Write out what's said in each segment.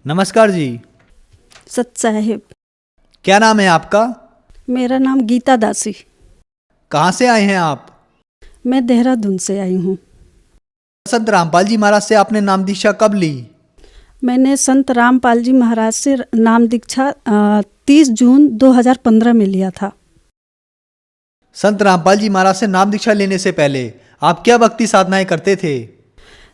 नमस्कार जी। सत साहिब। क्या नाम है आपका? मेरा नाम गीता दासी। कहाँ से आए हैं आप? मैं देहरादून से आई हूँ। संत रामपाल जी महाराज से आपने नाम दीक्षा कब ली? मैंने संत रामपाल जी महाराज से नाम दीक्षा 30 जून 2015 में लिया था। संत रामपाल जी महाराज से नाम दीक्षा लेने से पहले आप क्या भक्ति साधनाएं करते थे?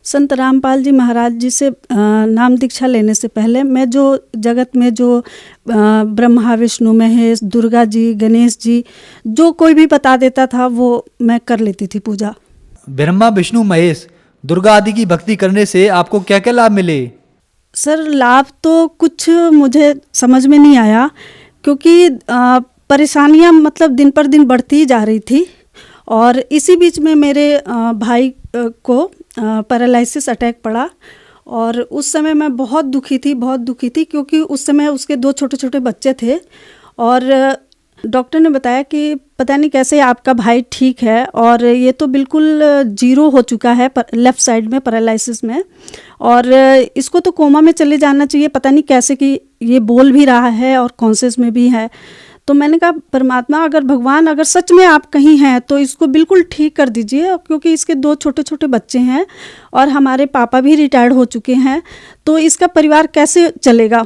संत रामपाल जी महाराज जी से नाम दीक्षा लेने से पहले मैं जो जगत में जो ब्रह्मा विष्णु महेश दुर्गा जी गणेश जी जो कोई भी बता देता था वो मैं कर लेती थी पूजा। ब्रह्मा विष्णु महेश दुर्गा आदि की भक्ति करने से आपको क्या क्या लाभ मिले? सर लाभ तो कुछ मुझे समझ में नहीं आया क्योंकि परेशानियां मतलब दिन पर दिन बढ़ती ही जा रही थी। और इसी बीच में मेरे भाई को पैरालिसिस अटैक पड़ा और उस समय मैं बहुत दुखी थी क्योंकि उस समय उसके 2 छोटे छोटे बच्चे थे और डॉक्टर ने बताया कि पता नहीं कैसे आपका भाई ठीक है और ये तो बिल्कुल जीरो हो चुका है लेफ़्ट साइड में पैरालिसिस में और इसको तो कोमा में चले जाना चाहिए, पता नहीं कैसे कि ये बोल भी रहा है और कॉन्शियस में भी है। तो मैंने कहा परमात्मा अगर भगवान अगर सच में आप कहीं हैं तो इसको बिल्कुल ठीक कर दीजिए क्योंकि इसके 2 छोटे छोटे बच्चे हैं और हमारे पापा भी रिटायर्ड हो चुके हैं तो इसका परिवार कैसे चलेगा।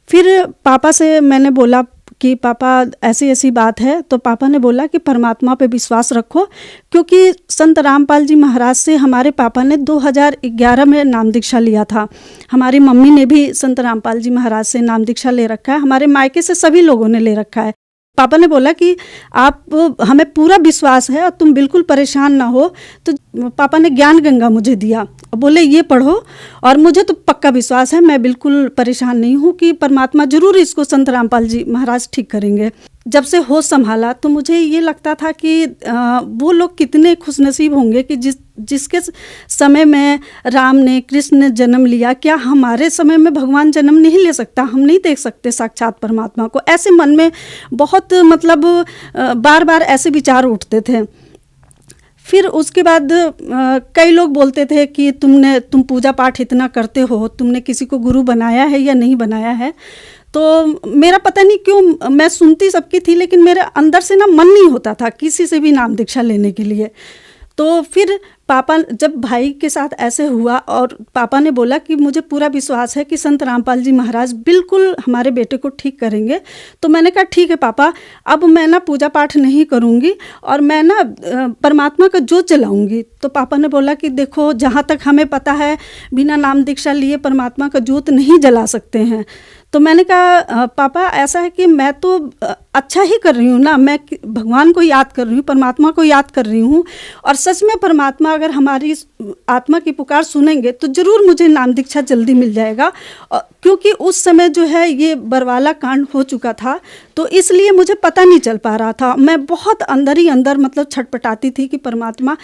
फिर पापा से मैंने बोला कि पापा ऐसी ऐसी बात है तो पापा ने बोला कि परमात्मा पे विश्वास रखो क्योंकि संत रामपाल जी महाराज से हमारे पापा ने 2011 में नाम दीक्षा लिया था। हमारी मम्मी ने भी संत रामपाल जी महाराज से नाम दीक्षा ले रखा है, हमारे मायके से सभी लोगों ने ले रखा है। पापा ने बोला कि आप हमें पूरा विश्वास है और तुम बिल्कुल परेशान ना हो। तो पापा ने ज्ञान गंगा मुझे दिया और बोले ये पढ़ो और मुझे तो पक्का विश्वास है, मैं बिल्कुल परेशान नहीं हूँ कि परमात्मा जरूर इसको संत रामपाल जी महाराज ठीक करेंगे। जब से होश संभाला तो मुझे ये लगता था कि वो लोग कितने खुशनसीब होंगे कि जिसके समय में राम ने कृष्ण ने जन्म लिया, क्या हमारे समय में भगवान जन्म नहीं ले सकता? हम नहीं देख सकते साक्षात परमात्मा को? ऐसे मन में बहुत मतलब बार बार ऐसे विचार उठते थे। फिर उसके बाद कई लोग बोलते थे कि तुम पूजा पाठ इतना करते हो, तुमने किसी को गुरु बनाया है या नहीं बनाया है? तो मेरा पता नहीं क्यों मैं सुनती सबकी थी लेकिन मेरे अंदर से ना मन नहीं होता था किसी से भी नाम दीक्षा लेने के लिए। तो फिर पापा जब भाई के साथ ऐसे हुआ और पापा ने बोला कि मुझे पूरा विश्वास है कि संत रामपाल जी महाराज बिल्कुल हमारे बेटे को ठीक करेंगे। तो मैंने कहा ठीक है पापा, अब मैं ना पूजा पाठ नहीं करूँगी और मैं ना परमात्मा का जोत जलाऊँगी। तो पापा ने बोला कि देखो जहाँ तक हमें पता है बिना नाम दीक्षा लिए परमात्मा का जोत नहीं जला सकते हैं। तो मैंने कहा पापा ऐसा है कि मैं तो अच्छा ही कर रही हूँ ना, मैं भगवान को याद कर रही हूँ, परमात्मा को याद कर रही हूँ और सच में परमात्मा अगर हमारी आत्मा की पुकार सुनेंगे तो ज़रूर मुझे नाम दीक्षा जल्दी मिल जाएगा। क्योंकि उस समय जो है ये बरवाला कांड हो चुका था तो इसलिए मुझे पता नहीं चल पा रहा था। मैं बहुत अंदर ही अंदर मतलब छटपटाती थी कि परमात्मा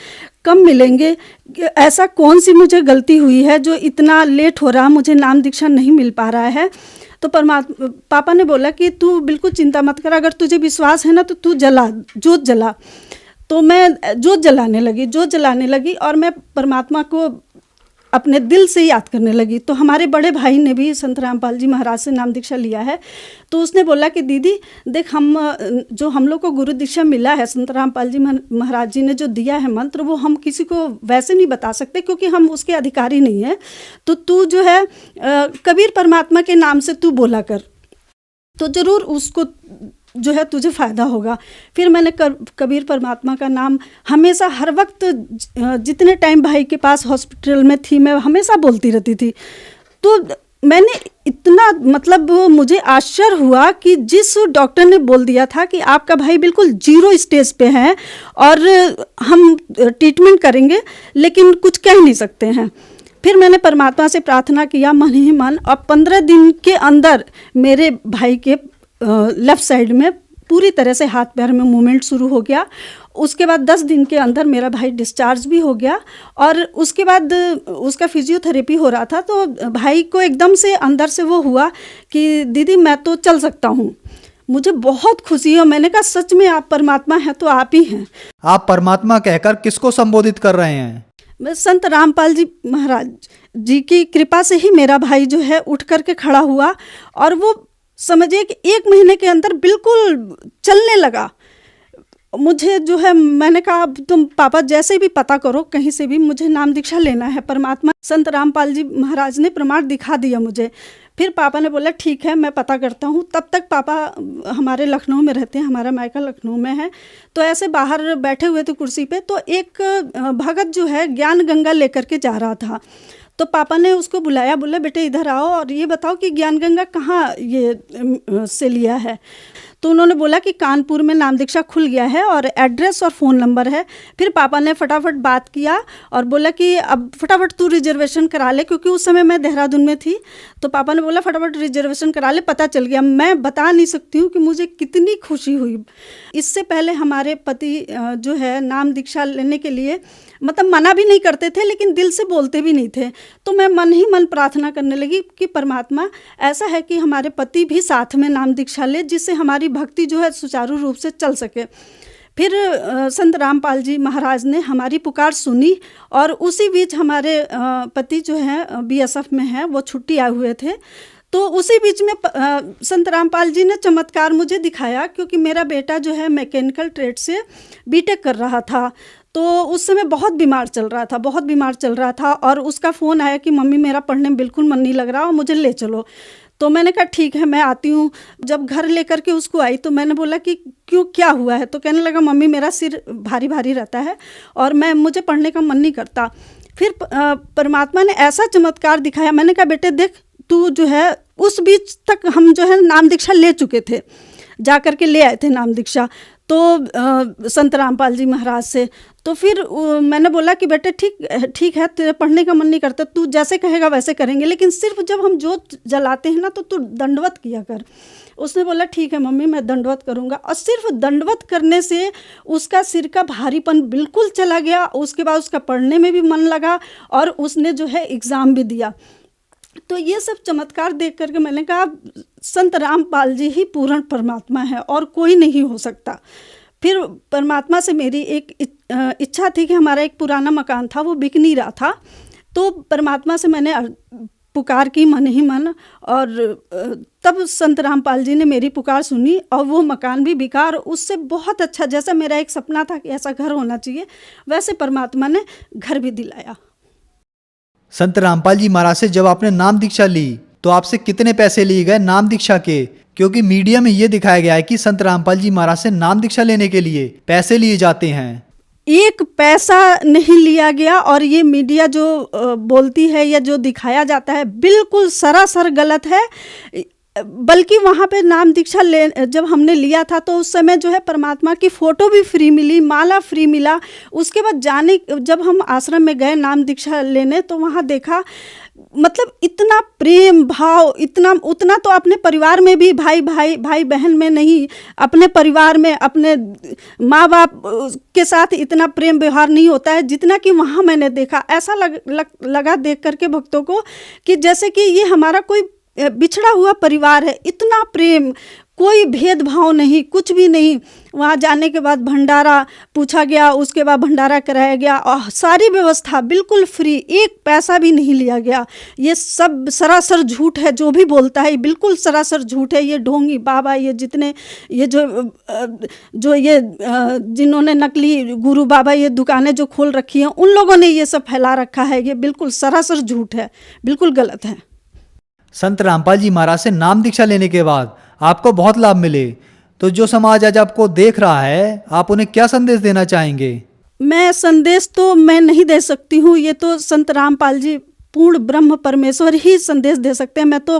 कब मिलेंगे, ऐसा कौन सी मुझे गलती हुई है जो इतना लेट हो रहा, मुझे नाम दीक्षा नहीं मिल पा रहा है। तो पापा ने बोला कि तू बिल्कुल चिंता मत कर, अगर तुझे विश्वास है ना तो तू जोत जला। तो मैं जोत जलाने लगी और मैं परमात्मा को अपने दिल से याद करने लगी। तो हमारे बड़े भाई ने भी संत रामपाल जी महाराज से नाम दीक्षा लिया है तो उसने बोला कि दीदी देख हम लोग को गुरु दीक्षा मिला है, संत रामपाल जी महाराज जी ने जो दिया है मंत्र वो हम किसी को वैसे नहीं बता सकते क्योंकि हम उसके अधिकारी नहीं हैं। तो तू जो है कबीर परमात्मा के नाम से तू बोला कर तो ज़रूर उसको जो है तुझे फ़ायदा होगा। फिर मैंने कबीर परमात्मा का नाम हमेशा हर वक्त जितने टाइम भाई के पास हॉस्पिटल में थी मैं हमेशा बोलती रहती थी। तो मैंने इतना मतलब मुझे आश्चर्य हुआ कि जिस डॉक्टर ने बोल दिया था कि आपका भाई बिल्कुल 0 स्टेज पे है और हम ट्रीटमेंट करेंगे लेकिन कुछ कह नहीं सकते हैं। फिर मैंने परमात्मा से प्रार्थना किया मन ही मन और 15 दिन के अंदर मेरे भाई के लेफ़्ट साइड में पूरी तरह से हाथ पैर में मूवमेंट शुरू हो गया। उसके बाद 10 दिन के अंदर मेरा भाई डिस्चार्ज भी हो गया और उसके बाद उसका फिजियोथेरेपी हो रहा था। तो भाई को एकदम से अंदर से वो हुआ कि दीदी मैं तो चल सकता हूँ। मुझे बहुत खुशी है। मैंने कहा सच में आप परमात्मा हैं तो आप ही हैं। आप परमात्मा कहकर किसको संबोधित कर रहे हैं? संत रामपाल जी महाराज जी की कृपा से ही मेरा भाई जो है उठ करके खड़ा हुआ और वो समझिए कि 1 महीने के अंदर बिल्कुल चलने लगा। मुझे जो है, मैंने कहा अब तुम पापा जैसे भी पता करो, कहीं से भी मुझे नाम दीक्षा लेना है। परमात्मा संत रामपाल जी महाराज ने प्रमाण दिखा दिया मुझे। फिर पापा ने बोला ठीक है मैं पता करता हूँ। तब तक पापा हमारे लखनऊ में रहते हैं, हमारा मायका लखनऊ में है। तो ऐसे बाहर बैठे हुए थे कुर्सी पे, तो एक भगत जो है ज्ञान गंगा लेकर के जा रहा था। तो पापा ने उसको बुलाया, बोले बेटे इधर आओ और ये बताओ कि ज्ञान गंगा कहाँ ये से लिया है। तो उन्होंने बोला कि कानपुर में नाम दीक्षा खुल गया है और एड्रेस और फ़ोन नंबर है। फिर पापा ने फटाफट बात किया और बोला कि अब फटाफट तू रिजर्वेशन करा ले, क्योंकि उस समय मैं देहरादून में थी। तो पापा ने बोला फटाफट रिजर्वेशन करा ले, पता चल गया। मैं बता नहीं सकती हूँ कि मुझे कितनी खुशी हुई। इससे पहले हमारे पति जो है नाम दीक्षा लेने के लिए मतलब मना भी नहीं करते थे, लेकिन दिल से बोलते भी नहीं थे। तो मैं मन ही मन प्रार्थना करने लगी कि परमात्मा ऐसा है कि हमारे पति भी साथ में नाम दीक्षा ले, जिससे हमारी भक्ति जो है सुचारू रूप से चल सके। फिर संत रामपाल जी महाराज ने हमारी पुकार सुनी और उसी बीच हमारे पति जो है BSF में है, वो छुट्टी आए हुए थे। तो उसी बीच में संत रामपाल जी ने चमत्कार मुझे दिखाया, क्योंकि मेरा बेटा जो है मैकेनिकल ट्रेड से B.Tech कर रहा था। तो उस समय बहुत बीमार चल रहा था और उसका फ़ोन आया कि मम्मी मेरा पढ़ने में बिल्कुल मन नहीं लग रहा और मुझे ले चलो। तो मैंने कहा ठीक है मैं आती हूँ। जब घर लेकर के उसको आई तो मैंने बोला कि क्यों, क्या हुआ है? तो कहने लगा मम्मी मेरा सिर भारी भारी रहता है और मुझे पढ़ने का मन नहीं करता। फिर परमात्मा ने ऐसा चमत्कार दिखाया। मैंने कहा बेटे देख, तू जो है उस बीच तक हम जो है नाम दीक्षा ले चुके थे, जा कर के ले आए थे नाम दीक्षा तो संत रामपाल जी महाराज से। तो फिर मैंने बोला कि बेटे ठीक है, तेरे पढ़ने का मन नहीं करता, तू जैसे कहेगा वैसे करेंगे, लेकिन सिर्फ जब हम जोत जलाते हैं ना तो तू दंडवत किया कर। उसने बोला ठीक है मम्मी मैं दंडवत करूँगा। और सिर्फ दंडवत करने से उसका सिर का भारीपन बिल्कुल चला गया। उसके बाद उसका पढ़ने में भी मन लगा और उसने जो है एग्ज़ाम भी दिया। तो ये सब चमत्कार देख करके मैंने कहा संत रामपाल जी ही पूर्ण परमात्मा है और कोई नहीं हो सकता। फिर परमात्मा से मेरी एक इच्छा थी कि हमारा एक पुराना मकान था, वो बिक नहीं रहा था। तो परमात्मा से मैंने पुकार की मन ही मन, और तब संत रामपाल जी ने मेरी पुकार सुनी और वो मकान भी बिका। और उससे बहुत अच्छा, जैसा मेरा एक सपना था कि ऐसा घर होना चाहिए, वैसे परमात्मा ने घर भी दिलाया। संत रामपाल जी महाराज से जब आपने नाम दीक्षा ली तो आपसे कितने पैसे लिए गए नाम दीक्षा के? क्योंकि मीडिया में ये दिखाया गया है कि संत रामपाल जी महाराज से नाम दीक्षा लेने के लिए पैसे लिए जाते हैं। 1 पैसा नहीं लिया गया। और ये मीडिया जो बोलती है या जो दिखाया जाता है बिल्कुल सरासर गलत है। बल्कि वहाँ पे नाम दीक्षा जब हमने लिया था तो उस समय जो है परमात्मा की फ़ोटो भी फ्री मिली, माला फ्री मिला। उसके बाद जब हम आश्रम में गए नाम दीक्षा लेने तो वहाँ देखा मतलब इतना प्रेम भाव, उतना तो अपने परिवार में भी भाई बहन में नहीं, अपने परिवार में अपने माँ बाप के साथ इतना प्रेम व्यवहार नहीं होता है जितना कि वहाँ मैंने देखा। ऐसा लगा देख करके भक्तों को कि जैसे कि ये हमारा कोई बिछड़ा हुआ परिवार है। इतना प्रेम, कोई भेदभाव नहीं, कुछ भी नहीं। वहाँ जाने के बाद भंडारा पूछा गया, उसके बाद भंडारा कराया गया और सारी व्यवस्था बिल्कुल फ्री, 1 पैसा भी नहीं लिया गया। ये सब सरासर झूठ है, जो भी बोलता है बिल्कुल सरासर झूठ है। ये ढोंगी बाबा, ये जितने ये जो ये जिन्होंने नकली गुरु बाबा ये दुकानें जो खोल रखी हैं, उन लोगों ने ये सब फैला रखा है। ये बिल्कुल सरासर झूठ है, बिल्कुल गलत है। संत रामपाल जी महाराज से नाम दीक्षा लेने के बाद आपको बहुत लाभ मिले, तो जो समाज आज आपको देख रहा है आप उन्हें क्या संदेश देना चाहेंगे? मैं संदेश तो मैं नहीं दे सकती हूँ, ये तो संत रामपाल जी पूर्ण ब्रह्म परमेश्वर ही संदेश दे सकते हैं। मैं तो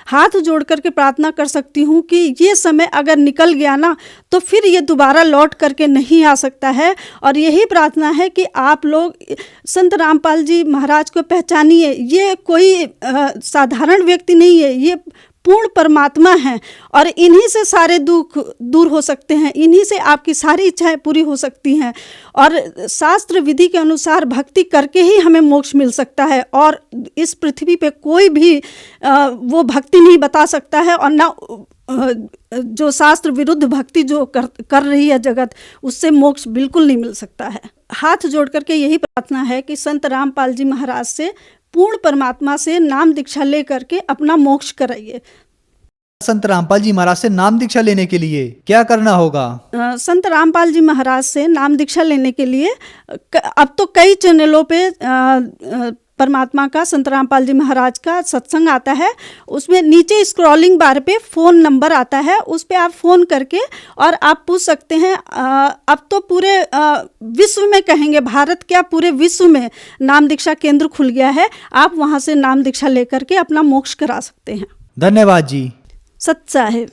हाथ जोड़ करके प्रार्थना कर सकती हूँ कि ये समय अगर निकल गया ना तो फिर ये दोबारा लौट करके नहीं आ सकता है। और यही प्रार्थना है कि आप लोग संत रामपाल जी महाराज को पहचानिए। ये कोई साधारण व्यक्ति नहीं है, ये पूर्ण परमात्मा हैं और इन्हीं से सारे दुख दूर हो सकते हैं, इन्हीं से आपकी सारी इच्छाएं पूरी हो सकती हैं। और शास्त्र विधि के अनुसार भक्ति करके ही हमें मोक्ष मिल सकता है। और इस पृथ्वी पे कोई भी वो भक्ति नहीं बता सकता है और ना जो शास्त्र विरुद्ध भक्ति जो कर रही है जगत, उससे मोक्ष बिल्कुल नहीं मिल सकता है। हाथ जोड़ करके यही प्रार्थना है कि संत रामपाल जी महाराज से पूर्ण परमात्मा से नाम दीक्षा ले करके अपना मोक्ष कराइए। संत रामपाल जी महाराज से नाम दीक्षा लेने के लिए क्या करना होगा? संत रामपाल जी महाराज से नाम दीक्षा लेने के लिए अब तो कई चैनलों पे परमात्मा का, संत रामपाल जी महाराज का सत्संग आता है। उसमें नीचे स्क्रॉलिंग बार पे फ़ोन नंबर आता है, उस पर आप फ़ोन करके और आप पूछ सकते हैं। अब तो पूरे विश्व में कहेंगे, भारत क्या पूरे विश्व में नाम दीक्षा केंद्र खुल गया है। आप वहाँ से नाम दीक्षा लेकर के अपना मोक्ष करा सकते हैं। धन्यवाद जी। सच्चा है।